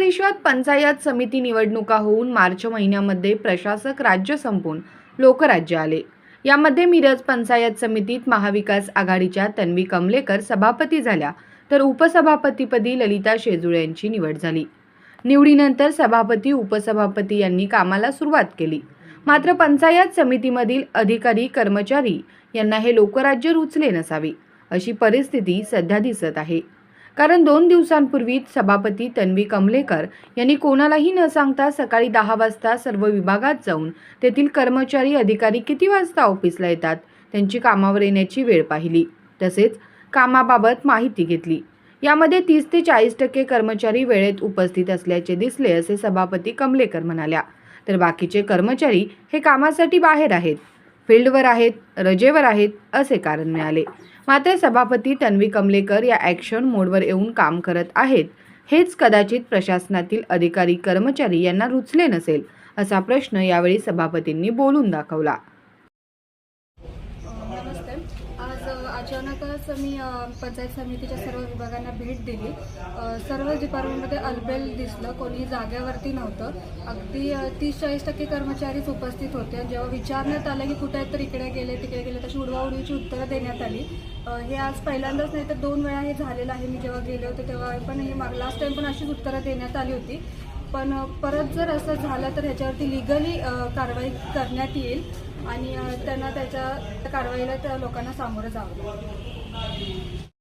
परिषद पंचायत समिती निवडणुका होऊन मार्च महिन्यामध्ये प्रशासक राज्य संपून लोकराज्य आले। यामध्ये मिरज पंचायत समितीत महाविकास आघाडीच्या तन्वी कमलेकर सभापती झाल्या, तर उपसभापतीपदी ललिता शेजुळे यांची निवड झाली। निवडीनंतर सभापती उपसभापती यांनी कामाला सुरुवात केली। मात्र पंचायत समितीमधील अधिकारी कर्मचारी यांना हे लोकराज्य रुचले नसावे अशी परिस्थिती सध्या दिसत आहे। कारण 2 दिवसांपूर्वी सभापती तन्वी कमलेकर यांनी कोणालाही न सांगता सकाळी 10 वाजता सर्व विभागात जाऊन तेथील कर्मचारी अधिकारी किती वाजता ऑफिसला येतात, त्यांची कामावर येण्याची वेळ पाहिली, तसेच कामाबाबत माहिती घेतली। यामध्ये 30 ते 40% कर्मचारी वेळेत उपस्थित असल्याचे दिसले असे सभापती कमलेकर म्हणाल्या। तर बाकीचे कर्मचारी हे कामासाठी बाहेर आहेत, फील्डवर आहेत, रजेवर आहेत असे कारण मिळाले। मात्र सभापती तन्वी कमलेकर या ॲक्शन मोडवर येऊन काम करत आहेत, हेच कदाचित प्रशासनातील अधिकारी कर्मचारी यांना रुचले नसेल असा प्रश्न यावेळी सभापतींनी बोलून दाखवला। नमस्ते। आज अचानकच मी पंचायत समितीच्या सर्व विभागांना भेट दिली। सर्व डिपार्टमेंटमध्ये अलबेल दिसलं, कोणी जागेवरती नव्हतं। अगदी 30-40% कर्मचारीच उपस्थित होते। जेव्हा विचारण्यात आलं की कुठे आहेत तर इकडे गेले तिकडे गेले, तशी उडवाउडवीची उत्तरं देण्यात आली। हे आज पहिल्यांदाच नाही तर 2 वेळा हे झालेलं आहे। मी जेव्हा गेले होते तेव्हा पण हे लास्ट टाइम पण अशीच उत्तरं देण्यात आली होती। पण परत जर असं झालं तर ह्याच्यावरती लिगली कारवाई करण्यात येईल आणि त्यांना त्याच्या कारवाईला त्या लोकांना सामोरं जावं लागेल।